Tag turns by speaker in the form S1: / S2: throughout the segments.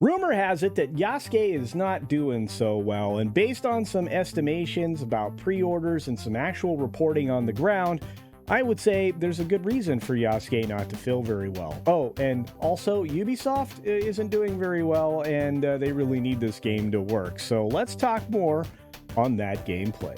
S1: Rumor has it that Yasuke is not doing so well, and based on some estimations about pre-orders and some actual reporting on the ground, I would say there's a good reason for Yasuke not to feel very well. Oh, and also Ubisoft isn't doing very well, and they really need this game to work. So let's talk more on that gameplay.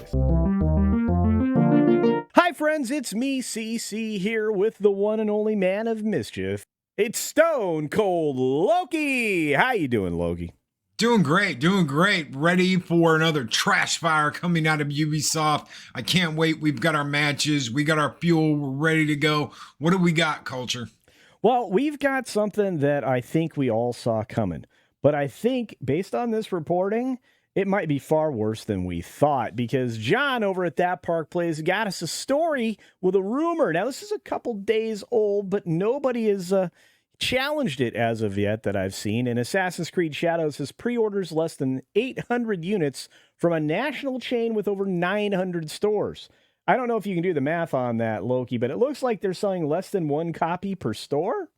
S1: Hi friends, it's me, CC, here with the one and only man of mischief. It's Stone Cold Loki. How you doing, Loki?
S2: Doing great. Ready for another trash fire coming out of Ubisoft. I can't wait. We've got our matches. We got our fuel. We're ready to go. What do we got, Culture?
S1: Well, we've got something that I think we all saw coming. But I think, based on this reporting, it might be far worse than we thought, because John over at That Park Plays got us a story with a rumor. Now, this is a couple days old, but nobody has challenged it as of yet that I've seen. And Assassin's Creed Shadows has pre-orders less than 800 units from a national chain with over 900 stores. I don't know if you can do the math on that, Loki, but it looks like they're selling less than one copy per store.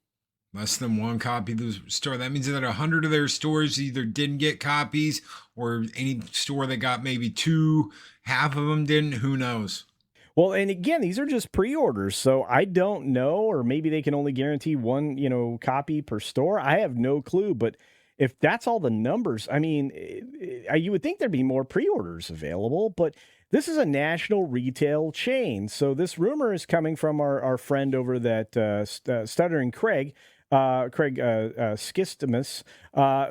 S2: Less than one copy of the store. That means that 100 of their stores either didn't get copies, or any store that got maybe two, half of them didn't. Who knows?
S1: Well, and again, these are just pre-orders, so I don't know, or maybe they can only guarantee one, copy per store. I have no clue, but if that's all the numbers, I mean, you would think there'd be more pre-orders available, but this is a national retail chain. So this rumor is coming from our friend over that Stuttering Craig, Skistimus,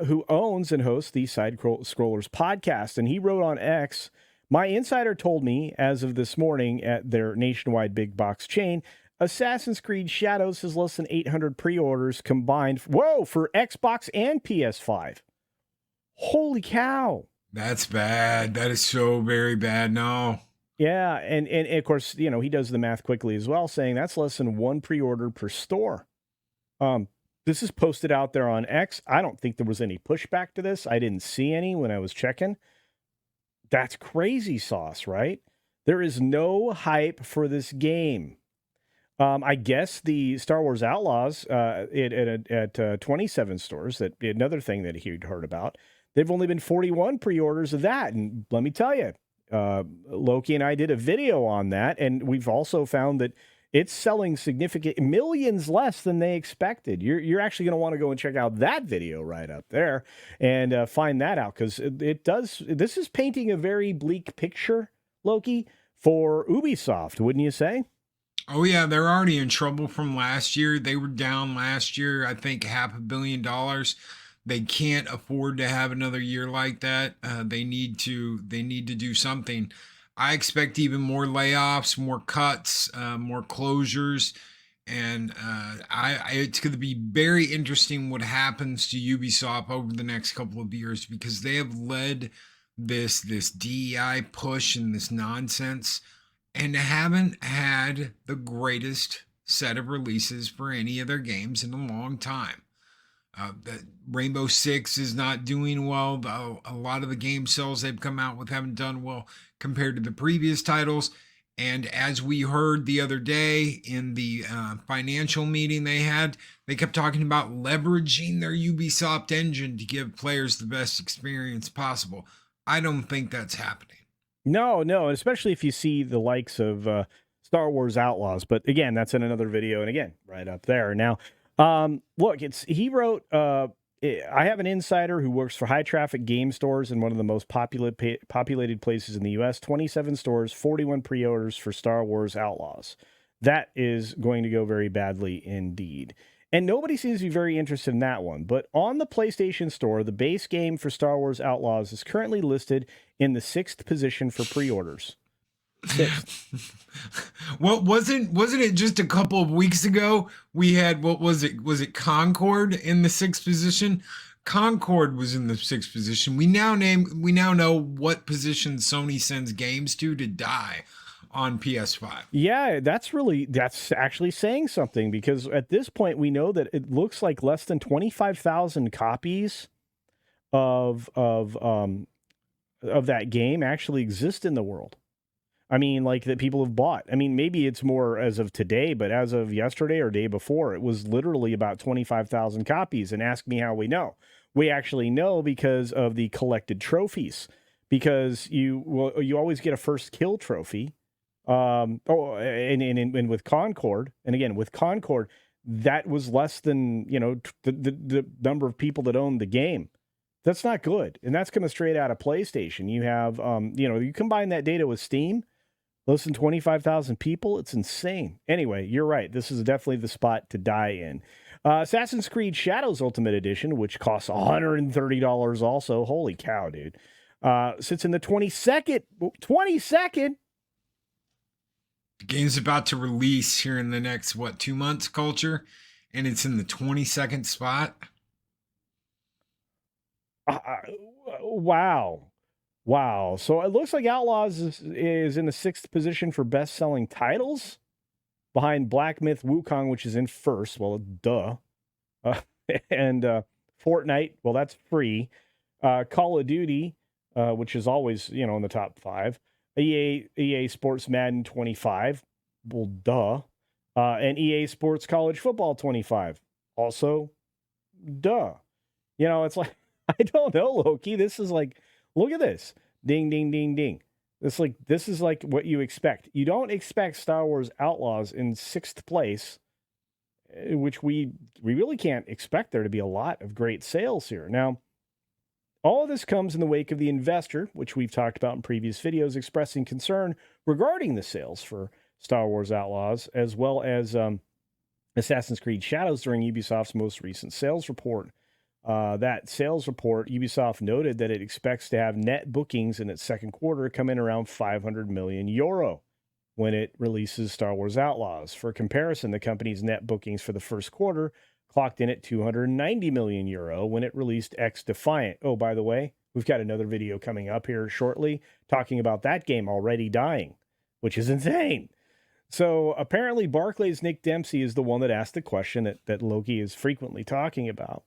S1: who owns and hosts the Side Scrollers podcast. And he wrote on X, "My insider told me, as of this morning at their nationwide big box chain, Assassin's Creed Shadows has less than 800 pre-orders combined. Whoa, for Xbox and PS5. Holy cow.
S2: That's bad. That is so very bad. No.
S1: Yeah, and of course, he does the math quickly as well, saying that's less than one pre-order per store. This is posted out there on X. I don't think there was any pushback to this. I didn't see any when I was checking. That's crazy sauce, right? There is no hype for this game. I guess the Star Wars Outlaws at 27 stores, that another thing that he'd heard about, they've only been 41 pre-orders of that. And let me tell you, Loki and I did a video on that, and we've also found that it's selling significant millions less than they expected. You're actually going to want to go and check out that video right up there and find that out, because it does. This is painting a very bleak picture, Loki, for Ubisoft, wouldn't you say?
S2: Oh yeah, they're already in trouble from last year. They were down last year, I think $500 million. They can't afford to have another year like that. They need to do something. I expect even more layoffs, more cuts, more closures, and it's going to be very interesting what happens to Ubisoft over the next couple of years, because they have led this DEI push and this nonsense, and haven't had the greatest set of releases for any of their games in a long time. The Rainbow Six is not doing well. A lot of the game sales they've come out with haven't done well compared to the previous titles. And as we heard the other day in the financial meeting they kept talking about leveraging their Ubisoft engine to give players the best experience possible. I don't think that's happening.
S1: No, especially if you see the likes of Star Wars Outlaws. But again, that's in another video, and again, right up there. Now, look, he wrote, I have an insider who works for high traffic game stores in one of the most populated places in the US, 27 stores, 41 pre-orders for Star Wars Outlaws. That is going to go very badly indeed. And nobody seems to be very interested in that one. But on the PlayStation Store, the base game for Star Wars Outlaws is currently listed in the 6th position for pre-orders. 6th.
S2: Well, wasn't it just a couple of weeks ago we had, what was it? Was it Concord in the 6th position? Concord was in the 6th position. We now know what position Sony sends games to die on PS5.
S1: Yeah, that's actually saying something, because at this point we know that it looks like less than 25,000 copies of that game actually exist in the world. I mean, like, that people have bought. I mean, maybe it's more as of today, but as of yesterday or day before, it was literally about 25,000 copies. And ask me how we know. We actually know because of the collected trophies, because you always get a first kill trophy. And with Concord, and again with Concord, that was less than the number of people that owned the game. That's not good, and that's coming straight out of PlayStation. You have you combine that data with Steam, less than 25,000 people. It's insane. Anyway, you're right. This is definitely the spot to die in. Assassin's Creed Shadows Ultimate Edition, which costs $130 also. Holy cow, dude. Sits in the 22nd. 22nd.
S2: The game's about to release here in the next, 2 months, Culture? And it's in the 22nd spot.
S1: Wow. Wow. So it looks like Outlaws is in the 6th position for best-selling titles, behind Black Myth Wukong, which is in first. Well, duh. And Fortnite, well, that's free. Call of Duty, which is always, in the top 5. EA Sports Madden 25. Well, duh. And EA Sports College Football 25. Also, duh. It's like, I don't know, Loki. This is like, look at this. Ding, ding, ding, ding. This is like what you expect. You don't expect Star Wars Outlaws in 6th place, which we really can't expect there to be a lot of great sales here. Now, all of this comes in the wake of the investor, which we've talked about in previous videos, expressing concern regarding the sales for Star Wars Outlaws, as well as Assassin's Creed Shadows during Ubisoft's most recent sales report. That sales report, Ubisoft noted that it expects to have net bookings in its second quarter come in around 500 million euro when it releases Star Wars Outlaws. For comparison, the company's net bookings for the first quarter clocked in at 290 million euro when it released X Defiant. Oh, by the way, we've got another video coming up here shortly talking about that game already dying, which is insane. So apparently Barclays' Nick Dempsey is the one that asked the question that Loki is frequently talking about.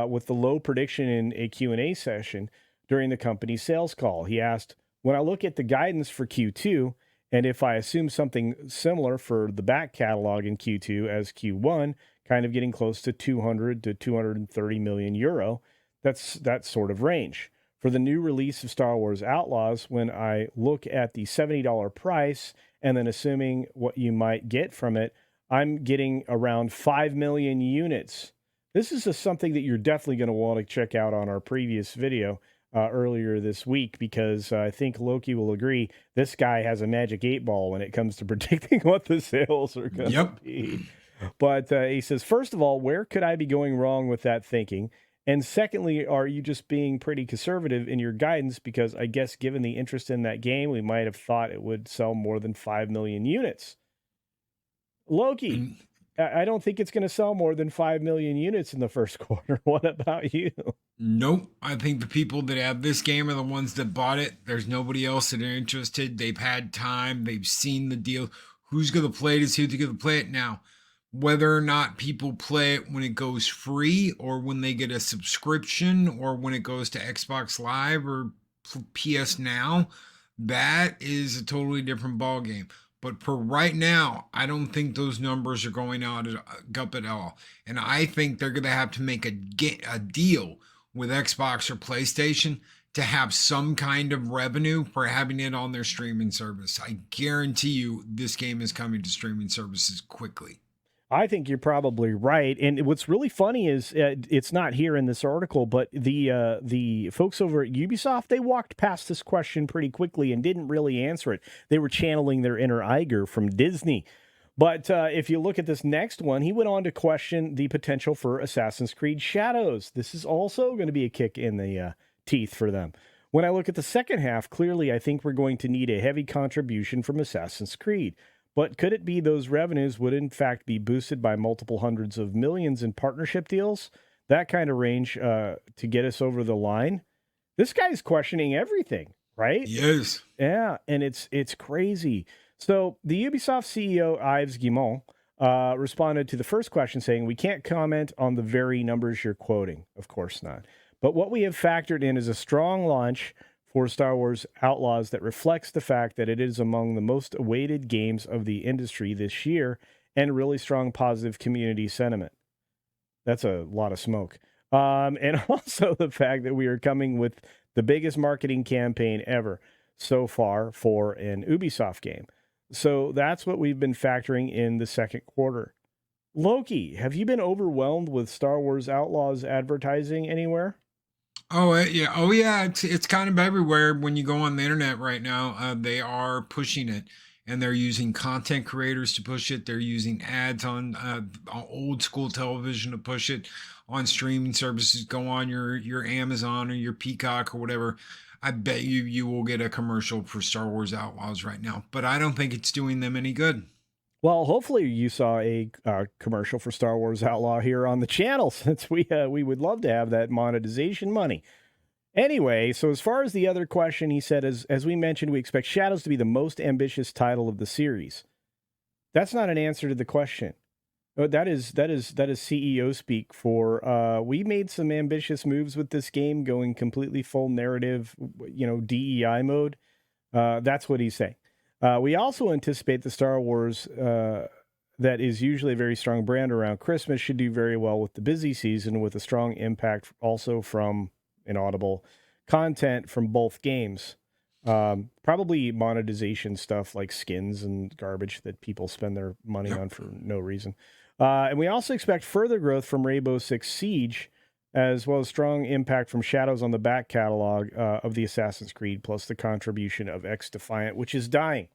S1: With the low prediction in a Q&A session during the company's sales call. He asked, when I look at the guidance for Q2, and if I assume something similar for the back catalog in Q2 as Q1, kind of getting close to 200 to 230 million euro, that's that sort of range. For the new release of Star Wars Outlaws, when I look at the $70 price and then assuming what you might get from it, I'm getting around 5 million units. This is something that you're definitely going to want to check out on our previous video earlier this week, because I think Loki will agree this guy has a magic 8-ball when it comes to predicting what the sales are going to be. But he says, first of all, where could I be going wrong with that thinking? And secondly, are you just being pretty conservative in your guidance? Because I guess given the interest in that game, we might have thought it would sell more than 5 million units. Loki, I don't think it's going to sell more than 5 million units in the first quarter. What about you?
S2: Nope. I think the people that have this game are the ones that bought it. There's nobody else that are interested. They've had time. They've seen the deal. Who's going to play this? Who's going to play it now? Whether or not people play it when it goes free or when they get a subscription or when it goes to Xbox Live or PS Now, that is a totally different ballgame. But for right now, I don't think those numbers are going up at all. And I think they're going to have to make a deal with Xbox or PlayStation to have some kind of revenue for having it on their streaming service. I guarantee you this game is coming to streaming services quickly.
S1: I think you're probably right. And what's really funny is it's not here in this article, but the folks over at Ubisoft, they walked past this question pretty quickly and didn't really answer it. They were channeling their inner Iger from Disney. But if you look at this next one, he went on to question the potential for Assassin's Creed Shadows. This is also going to be a kick in the teeth for them. When I look at the second half, clearly I think we're going to need a heavy contribution from Assassin's Creed. But could it be those revenues would in fact be boosted by multiple hundreds of millions in partnership deals? That kind of range to get us over the line? This guy's questioning everything, right?
S2: Yes.
S1: Yeah, and it's crazy. So the Ubisoft CEO, Yves Guillemot, responded to the first question saying, we can't comment on the very numbers you're quoting. Of course not. But what we have factored in is a strong launch for Star Wars Outlaws that reflects the fact that it is among the most awaited games of the industry this year and really strong positive community sentiment. That's a lot of smoke. And also the fact that we are coming with the biggest marketing campaign ever so far for an Ubisoft game. So that's what we've been factoring in the second quarter. Loki, have you been overwhelmed with Star Wars Outlaws advertising anywhere?
S2: Yeah, oh yeah. It's kind of everywhere when you go on the internet right now. They are pushing it, and they're using content creators to push it. They're using ads on old school television to push it. On streaming services, go on your Amazon or your Peacock or whatever. I bet you will get a commercial for Star Wars Outlaws right now, but I don't think it's doing them any good.
S1: Well, hopefully you saw a commercial for Star Wars Outlaw here on the channel, since we would love to have that monetization money. Anyway, so as far as the other question, he said, as we mentioned, we expect Shadows to be the most ambitious title of the series. That's not an answer to the question. That is CEO speak for we made some ambitious moves with this game, going completely full narrative, DEI mode. That's what he's saying. We also anticipate the Star Wars that is usually a very strong brand around Christmas should do very well with the busy season, with a strong impact also from inaudible content from both games. Probably monetization stuff like skins and garbage that people spend their money on for no reason. And we also expect further growth from Rainbow Six Siege, as well as strong impact from Shadows on the back catalog of the Assassin's Creed, plus the contribution of X Defiant, which is dying.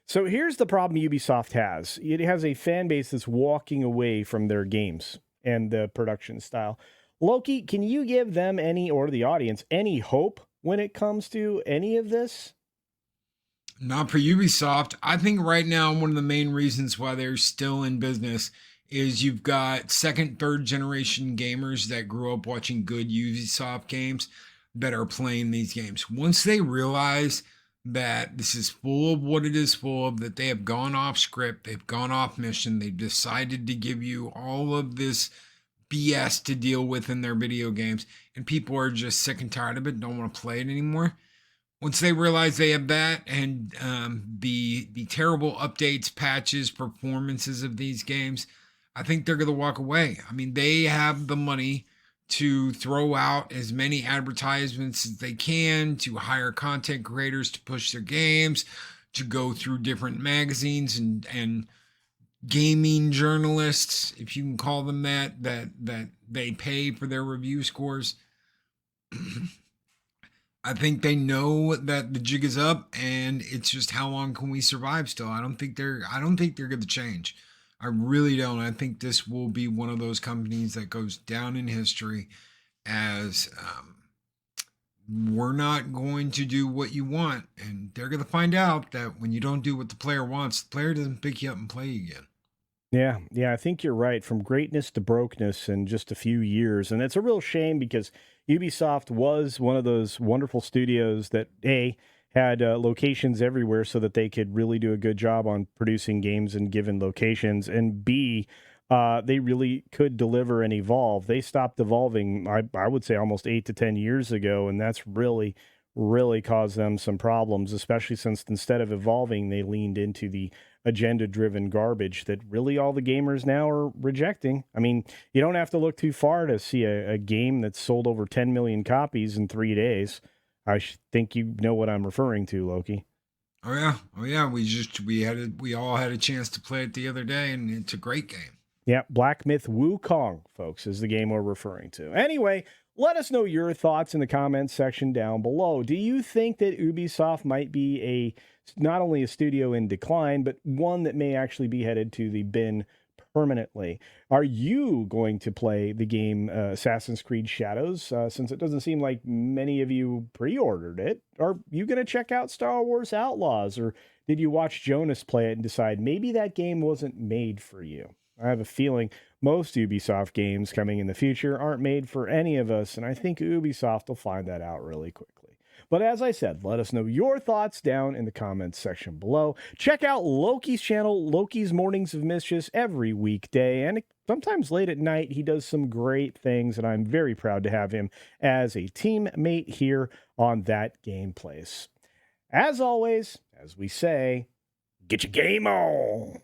S1: So here's the problem Ubisoft has. It has a fan base that's walking away from their games and the production style. Loki, can you give them or the audience, any hope when it comes to any of this?
S2: Not for Ubisoft. I think right now one of the main reasons why they're still in business is you've got second, third generation gamers that grew up watching good Ubisoft games that are playing these games. Once they realize that this is full of what it is full of, that they have gone off script, they've gone off mission, they've decided to give you all of this BS to deal with in their video games, and people are just sick and tired of it, don't want to play it anymore. Once they realize they have that, and the terrible updates, patches, performances of these games, I think they're going to walk away. I mean, they have the money to throw out as many advertisements as they can, to hire content creators to push their games, to go through different magazines and gaming journalists, if you can call them that they pay for their review scores. I think they know that the jig is up, and it's just how long can we survive still. I don't think they're going to change. I really don't. I think this will be one of those companies that goes down in history as we're not going to do what you want, and they're going to find out that when you don't do what the player wants, the player doesn't pick you up and play you again.
S1: Yeah, I think you're right. From greatness to brokenness in just a few years. And it's a real shame, because Ubisoft was one of those wonderful studios that, A, had locations everywhere so that they could really do a good job on producing games in given locations, and B, they really could deliver and evolve. They stopped evolving, I would say, almost 8 to 10 years ago, and that's really, really caused them some problems, especially since instead of evolving, they leaned into the agenda-driven garbage that really all the gamers now are rejecting. I mean, you don't have to look too far to see a game that's sold over 10 million copies in 3 days. I think you know what I'm referring to, Loki.
S2: Oh yeah. We all had a chance to play it the other day, and it's a great game.
S1: Yeah, Black Myth Wukong, folks, is the game we're referring to. Anyway, let us know your thoughts in the comments section down below. Do you think that Ubisoft might be not only a studio in decline, but one that may actually be headed to the bin permanently? Are you going to play the game Assassin's Creed Shadows, since it doesn't seem like many of you pre-ordered it? Are you going to check out Star Wars Outlaws, or did you watch Jonas play it and decide maybe that game wasn't made for you? I have a feeling most Ubisoft games coming in the future aren't made for any of us, and I think Ubisoft will find that out really quickly. But as I said, let us know your thoughts down in the comments section below. Check out Loki's channel, Loki's Mornings of Mischief, every weekday, and sometimes late at night. He does some great things, and I'm very proud to have him as a teammate here on That Game Place. As always, as we say, get your game on!